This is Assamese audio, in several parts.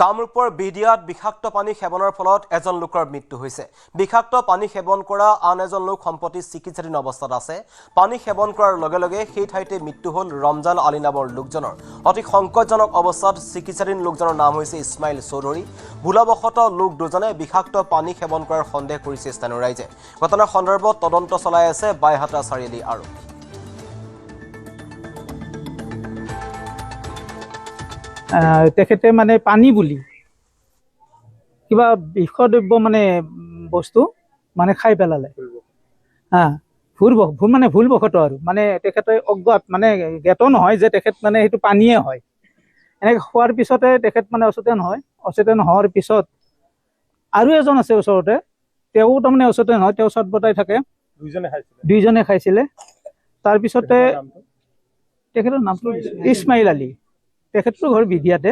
কামৰূপৰ বিডিয়াত বিষাক্ত পানী সেৱনৰ ফলত এজন লোকৰ মৃত্যু হৈছে। বিষাক্ত পানী সেৱন কৰা আন এজন লোক সম্প্ৰতি চিকিৎসাধীন অৱস্থাত আছে। পানী সেৱন কৰাৰ লগে লগে সেই ঠাইতে মৃত্যু হ'ল ৰমজান আলী নামৰ লোকজনৰ। অতি সংকটজনক অৱস্থাত চিকিৎসাধীন লোকজনৰ নাম হৈছে ইছমাইল চৌধুৰী। ভুলবশতঃ লোক দুজনে বিষাক্ত পানী সেৱন কৰাৰ সন্দেহ কৰিছে স্থানীয় ৰাইজে। ঘটনাৰ সন্দৰ্ভত তদন্ত চলাই আছে বাইহাটা চাৰিআলি আৰক্ষী। তেখেতে মানে পানী বুলি কিবা বিষদ্ৰব্য মানে বস্তু মানে খাই পেলালে ভুলবশতঃ আৰু মানে তেখেতে অজ্ঞাত মানে জ্ঞাত নহয় যে তেখেত মানে সেইটো পানীয়ে হয়। এনেকৈ খোৱাৰ পিছতে তেখেত মানে অচেতন হোৱাৰ পিছত আৰু এজন আছে ওচৰতে, তেওঁ তাৰমানে অচেতন হয়, তেওঁ চটবটাই থাকে, দুইজনে খাইছিলে। তাৰপিছতে তেখেতৰ নামটো ইছমাইল আলী, তেখেতৰ ঘৰ বিডিয়াতে।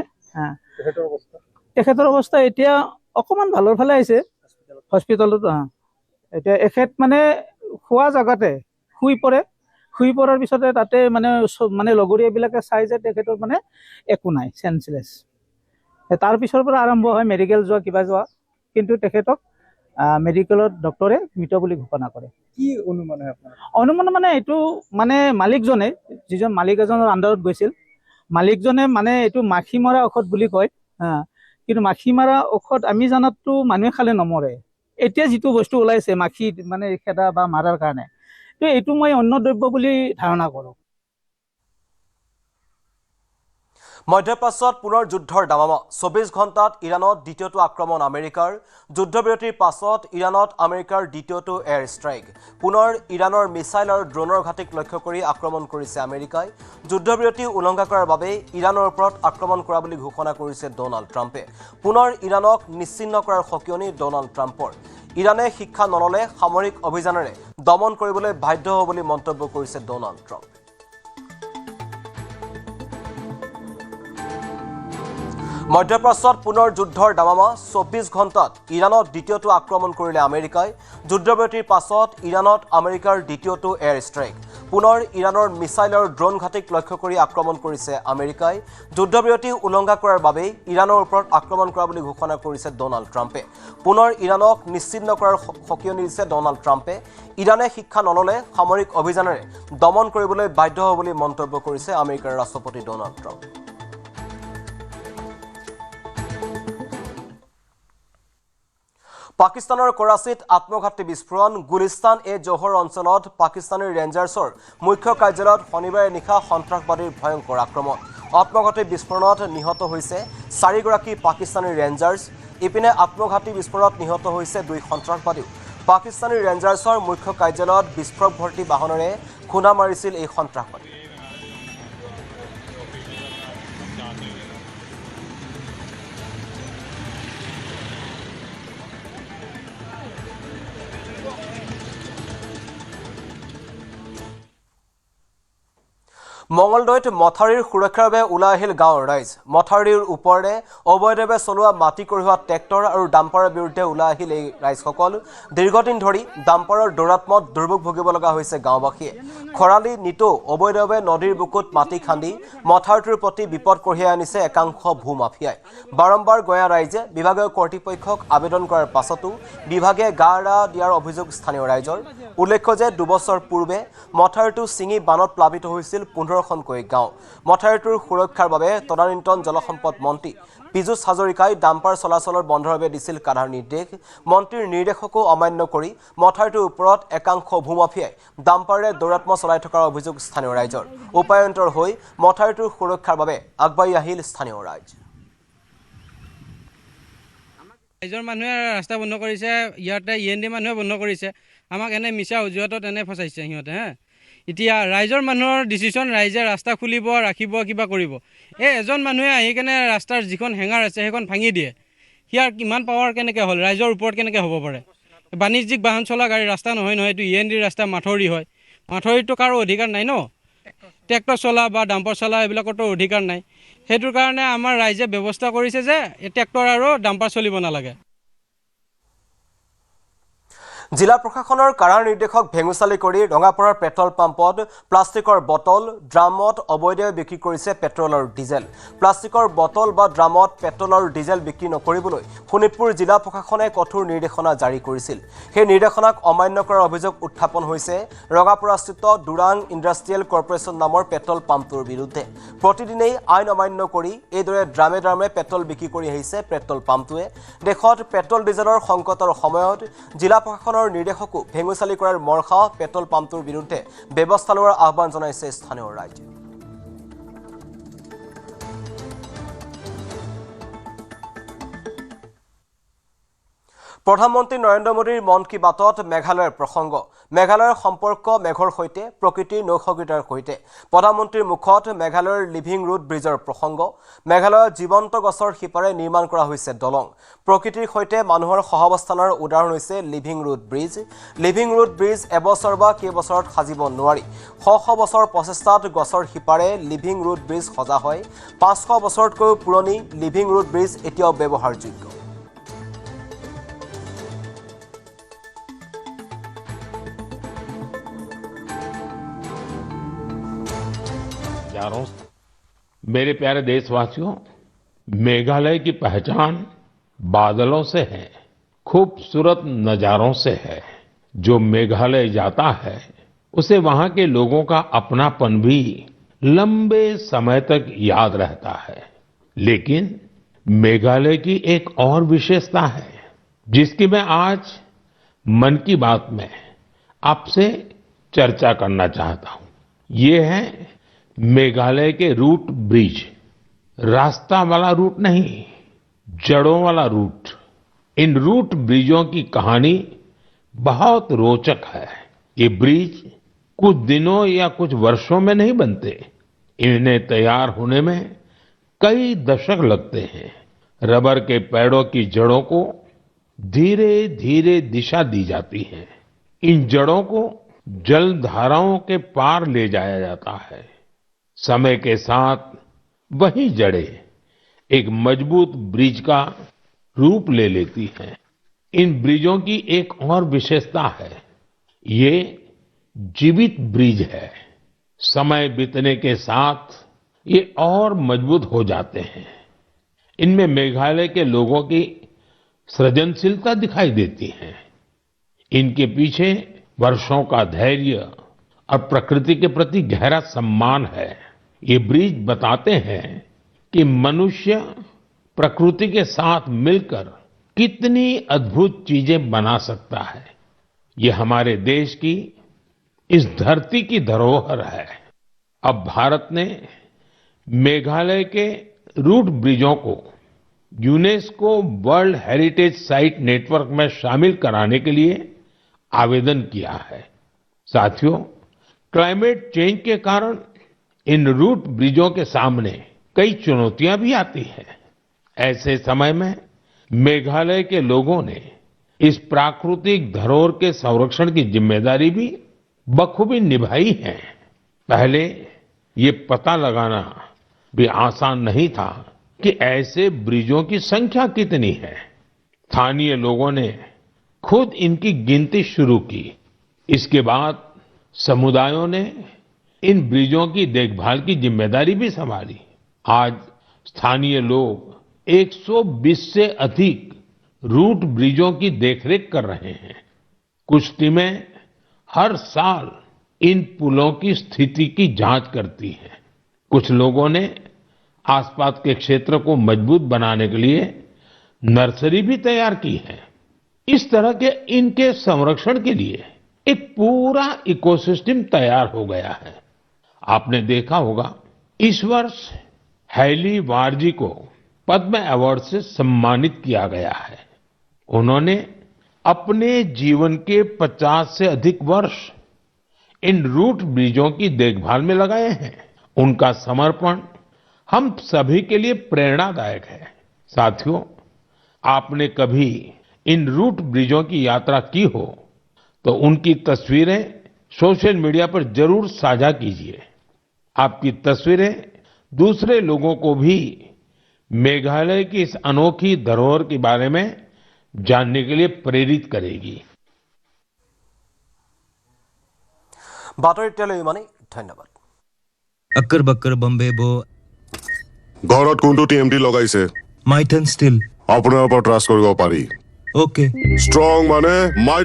তেখেতৰ অৱস্থা এতিয়া অকণমান ভালৰ ফালে আহিছে হস্পিটেলত। এতিয়া এখেত মানে খোৱা জেগাতে শুই পৰাৰ পিছতে তাতে মানে লগৰীয়াবিলাকে চাই যে তেখেতৰ মানে একো নাই, চেন্সলেছ। তাৰপিছৰ পৰা আৰম্ভ হয় মেডিকেল যোৱা কিবা যোৱা, কিন্তু তেখেতক মেডিকেলত ডক্টৰে মৃত বুলি ঘোষণা কৰে। কি অনুমান হয় আপোনাৰ? অনুমান মানে এইটো মানে মালিকজনে, যিজন মালিক এজনৰ আণ্ডাৰত গৈছিল, মালিকজনে মানে এইটো মাখি মৰা ঔষধ বুলি কয়। কিন্তু মাখি মৰা ঔষধ আমি জানাততো মানুহে খালে নমৰে। এতিয়া যিটো বস্তু ওলাইছে মাখি মানে খেদা বা মাৰাৰ কাৰণে, তো এইটো মই অন্য দ্ৰব্য বুলি ধাৰণা কৰোঁ। মধ্যপ্ৰাচ্যত পুনৰ যুদ্ধৰ দামামা। 24 ঘণ্টাত ইৰাণত দ্বিতীয়টো আক্ৰমণ আমেৰিকাৰ। যুদ্ধবিৰতিৰ পাছত ইৰাণত আমেৰিকাৰ দ্বিতীয়টো এয়াৰ ষ্ট্ৰাইক। পুনৰ ইৰাণৰ মিছাইল আৰু ড্ৰোনৰ ঘাটিক লক্ষ্য কৰি আক্ৰমণ কৰিছে আমেৰিকাই। যুদ্ধবিৰতি উলংঘা কৰাৰ বাবে ইৰাণৰ ওপৰত আক্ৰমণ কৰা বুলি ঘোষণা কৰিছে ডোনাল্ড ট্ৰাম্পে। পুনৰ ইৰাণক নিশ্চিহ্ন কৰাৰ সকিয়নি ডোনাল্ড ট্ৰাম্পৰ। ইৰাণে শিক্ষা নল'লে সামৰিক অভিযানেৰে দমন কৰিবলৈ বাধ্য হ'ব বুলি মন্তব্য কৰিছে ডোনাল্ড ট্ৰাম্প। মধ্যপ্ৰাচ্যত পুনৰ যুদ্ধৰ দামামা। 24 ঘণ্টাত ইৰাণত দ্বিতীয়টো আক্ৰমণ কৰিলে আমেৰিকাই। যুদ্ধবিৰতিৰ পাছত ইৰাণত আমেৰিকাৰ দ্বিতীয়টো এয়াৰ ষ্ট্ৰাইক। পুনৰ ইৰাণৰ মিছাইল আৰু ড্ৰোন ঘাটিক লক্ষ্য কৰি আক্ৰমণ কৰিছে আমেৰিকাই। যুদ্ধবিৰতি উলংঘা কৰাৰ বাবেই ইৰাণৰ ওপৰত আক্ৰমণ কৰা বুলি ঘোষণা কৰিছে ডোনাল্ড ট্ৰাম্পে। পুনৰ ইৰাণক নিশ্চিহ্ন কৰাৰ সকিয়নি দিছে ডোনাল্ড ট্ৰাম্পে। ইৰাণে শিক্ষা নল'লে সামৰিক অভিযানেৰে দমন কৰিবলৈ বাধ্য হ'ব বুলি মন্তব্য কৰিছে আমেৰিকাৰ ৰাষ্ট্ৰপতি ডোনাল্ড ট্ৰাম্প। পাকিস্তানৰ কৰাচীত আত্মঘাতী বিস্ফোৰণ। গুলিস্তান জোহৰ অঞ্চলত পাকিস্তানী ৰেঞ্জাৰ্ছৰ মুখ্য কাৰ্যালয়ত শনিবাৰে নিশা সন্ত্ৰাসবাদীৰ ভয়ংকৰ আক্ৰমণ। আত্মঘাতী বিস্ফোৰণত নিহত হৈছে 4 গৰাকী পাকিস্তানী ৰেঞ্জাৰ্ছ। ইপিনে আত্মঘাতী বিস্ফোৰণত নিহত হৈছে 2 সন্ত্ৰাসবাদীও। পাকিস্তানী ৰেঞ্জাৰ্ছৰ মুখ্য কাৰ্যালয়ত বিস্ফোৰক ভৰ্তি বাহনেৰে খুন্দা মাৰিছিল এই সন্ত্ৰাসবাদী। মঙলদৈত মথাউৰিৰ সুৰক্ষাৰ বাবে ওলাই আহিল গাঁৱৰ ৰাইজ। মথাউৰিৰ ওপৰেৰে অবৈধভাৱে চলোৱা মাটি কঢ়িওৱা ট্ৰেক্টৰ আৰু ডাম্পাৰৰ বিৰুদ্ধে ওলাই আহিল এই ৰাইজসকল। দীৰ্ঘদিন ধৰি ডাম্পাৰৰ দৌৰাত্মত দুৰ্ভোগ ভুগিব লগা হৈছে গাঁওবাসীয়ে। খৰালি নিতৌ অবৈধভাৱে নদীৰ বুকুত মাটি খান্দি মথাউৰিটোৰ প্ৰতি বিপদ কঢ়িয়াই আনিছে একাংশ ভূমাফিয়াই। বাৰম্বাৰ গঞা ৰাইজে বিভাগীয় কৰ্তৃপক্ষক আবেদন কৰাৰ পাছতো বিভাগে গা এৰা দিয়াৰ অভিযোগ স্থানীয় ৰাইজৰ। উল্লেখ্য যে 2 বছৰ পূৰ্বে মথাউৰিটো ছিঙি বানত প্লাবিত হৈছিল 15খনকৈ গাঁও। মথাউৰিটোৰ সুৰক্ষাৰ বাবে তদানীন্তন জলসম্পদ মন্ত্ৰী পীযুষ হাজৰিকাই ডাম্পাৰ চলাচলৰ বন্ধৰ বাবে দিছিল কাঢ়া নিৰ্দেশ। মন্ত্ৰীৰ নিৰ্দেশকো অমান্য কৰি মথাউৰিটোৰ ওপৰত একাংশ ভূমাফিয়াই ডাম্পাৰেৰে দৌৰাত্ম চলাই থকাৰ অভিযোগ স্থানীয় ৰাইজৰ। উপায়ন্তৰ হৈ মথাউৰিটোৰ সুৰক্ষাৰ বাবে আগবাঢ়ি আহিল স্থানীয় ৰাইজ। ৰাইজৰ মানুহে ৰাস্তা বন্ধ কৰিছে, ইয়াতে END মানুহে বন্ধ কৰিছে। আমাক এনে মিছা অজুহাতত এনে ফচাইছে সিহঁতে। এতিয়া ৰাইজৰ মানুহৰ ডিচিশ্যন, ৰাইজে ৰাস্তা খুলিব, ৰাখিব, কিবা কৰিব। এজন মানুহে আহি কেনে ৰাস্তাৰ যিখন হেঙাৰ আছে সেইখন ভাঙি দিয়ে। সিয়াৰ কিমান পাৱাৰ কেনেকৈ হ'ল, ৰাইজৰ ওপৰত কেনেকৈ হ'ব পাৰে? বাণিজ্যিক বাহন চলা গাড়ী ৰাস্তা নহয়, এইটো END ৰাস্তা, মাথৌৰি হয়। মাথৌৰিটো কাৰো অধিকাৰ নাই ন। ট্ৰেক্টৰ চলা বা ডাম্পাৰ চলা এইবিলাকতো অধিকাৰ নাই। সেইটোৰ কাৰণে আমাৰ ৰাইজে ব্যৱস্থা কৰিছে যে ট্ৰেক্টৰ আৰু ডাম্পাৰ চলিব নালাগে। জিলা প্ৰশাসনৰ কাৰাৰ নিৰ্দেশক ভেঙুচালি কৰি ৰঙাপাৰাৰ পেট্ৰল পাম্পত প্লাষ্টিকৰ বটল ড্ৰামত অবৈধভাৱে বিক্ৰী কৰিছে পেট্ৰল আৰু ডিজেল। প্লাষ্টিকৰ বটল বা ড্ৰামত পেট্ৰল আৰু ডিজেল বিক্ৰী নকৰিবলৈ শোণিতপুৰ জিলা প্ৰশাসনে কঠোৰ নিৰ্দেশনা জাৰি কৰিছিল। সেই নিৰ্দেশনাক অমান্য কৰাৰ অভিযোগ উত্থাপন হৈছে ৰঙাপাৰাস্থিত দুৰাং ইণ্ডাষ্ট্ৰিয়েল কৰ্পোৰেশ্যন নামৰ পেট্ৰল পাম্পটোৰ বিৰুদ্ধে। প্ৰতিদিনেই আইন অমান্য কৰি এইদৰে ড্ৰামে ড্ৰামে পেট্ৰল বিক্ৰী কৰি আহিছে পেট্ৰল পাম্পটোৱে। দেশত পেট্ৰল ডিজেলৰ সংকটৰ সময়ত জিলা প্ৰশাসনৰ নিৰ্দেশকো ভেঙুচালি কৰাৰ মৰ্ষা পেট্ৰল পাম্পটোৰ বিৰুদ্ধে ব্যৱস্থা লোৱাৰ আহ্বান জনাইছে স্থানীয় ৰাইজে। প্ৰধানমন্ত্ৰী নৰেন্দ্ৰ মোদীৰ মন কী বাতত মেঘালয়ৰ প্ৰসংগ। মেঘালয়ৰ সম্পৰ্ক মেঘৰ সৈতে, প্ৰকৃতিৰ নৈসৰ্গিকতাৰ সৈতে। প্ৰধানমন্ত্ৰীৰ মুখত মেঘালয়ৰ লিভিং ৰুট ব্ৰিজৰ প্ৰসংগ। মেঘালয়ত জীৱন্ত গছৰ শিপাৰে নিৰ্মাণ কৰা হৈছে দলং। প্ৰকৃতিৰ সৈতে মানুহৰ সহাৱস্থানৰ উদাহৰণ হৈছে living root bridge. Living root bridge এবছৰ বা কেইবছৰত সাজিব নোৱাৰি। শ বছৰ প্ৰচেষ্টাত গছৰ শিপাৰে লিভিং ৰুট ব্ৰিজ সজা হয়। 500 বছৰতকৈও পুৰণি লিভিং ৰুট ব্ৰিজ এতিয়াও ব্যৱহাৰযোগ্য। मेरे प्यारे देशवासियों, मेघालय की पहचान बादलों से है, खूबसूरत नजारों से है। जो मेघालय जाता है उसे वहां के लोगों का अपनापन भी लंबे समय तक याद रहता है। लेकिन मेघालय की एक और विशेषता है जिसकी मैं आज मन की बात में आपसे चर्चा करना चाहता हूं। ये है मेघालय के रूट ब्रिज। रास्ता वाला रूट नहीं, जड़ों वाला रूट। इन रूट ब्रिजों की कहानी बहुत रोचक है। ये ब्रिज कुछ दिनों या कुछ वर्षों में नहीं बनते। इन्हें तैयार होने में कई दशक लगते हैं। रबर के पेड़ों की जड़ों को धीरे धीरे दिशा दी जाती है। इन जड़ों को जलधाराओं के पार ले जाया जाता है। समय के साथ वही जड़ें एक मजबूत ब्रिज का रूप ले लेती हैं। इन ब्रिजों की एक और विशेषता है, ये जीवित ब्रिज है। समय बीतने के साथ ये और मजबूत हो जाते हैं। इनमें मेघालय के लोगों की सृजनशीलता दिखाई देती है। इनके पीछे वर्षों का धैर्य और प्रकृति के प्रति गहरा सम्मान है। ये ब्रिज बताते हैं कि मनुष्य प्रकृति के साथ मिलकर कितनी अद्भुत चीजें बना सकता है। ये हमारे देश की इस धरती की धरोहर है। अब भारत ने मेघालय के रूट ब्रिजों को UNESCO world heritage site network में शामिल कराने के लिए आवेदन किया है। साथियों, क्लाइमेट चेंज के कारण इन रूट ब्रिजों के सामने कई चुनौतियां भी आती हैं। ऐसे समय में मेघालय के लोगों ने इस प्राकृतिक धरोहर के संरक्षण की जिम्मेदारी भी बखूबी निभाई है। पहले ये पता लगाना भी आसान नहीं था कि ऐसे ब्रिजों की संख्या कितनी है। स्थानीय लोगों ने खुद इनकी गिनती शुरू की। इसके बाद समुदायों ने इन ब्रिजों की देखभाल की जिम्मेदारी भी संभाली। आज स्थानीय लोग 120 से अधिक रूट ब्रिजों की देखरेख कर रहे हैं। कुछ टीमें हर साल इन पुलों की स्थिति की जांच करती हैं। कुछ लोगों ने आसपास के क्षेत्र को मजबूत बनाने के लिए नर्सरी भी तैयार की है। इस तरह के इनके संरक्षण के लिए एक पूरा इकोसिस्टम तैयार हो गया है। आपने देखा होगा, इस वर्ष हैली वारजी को पद्म अवार्ड से सम्मानित किया गया है। उन्होंने अपने जीवन के 50 से अधिक वर्ष इन रूट ब्रिजों की देखभाल में लगाए हैं। उनका समर्पण हम सभी के लिए प्रेरणादायक है। साथियों, आपने कभी इन रूट ब्रिजों की यात्रा की हो तो उनकी तस्वीरें सोशल मीडिया पर जरूर साझा कीजिए। आपकी तस्वीरें दूसरे लोगों को भी मेघालय की इस अनोखी धरोहर के बारे में जानने के लिए प्रेरित करेगी। বাতৰি এতিয়ালৈ ইমানেই ধন্যবাদ अक्कर बक्कर बम्बे बो ঘৰত কোনটো টিএমটি লগাইছে माइथन स्टिल আপোনাৰ ওপৰত ট্ৰাষ্ট কৰিব পাৰি ओके ষ্ট্ৰং মানে মাই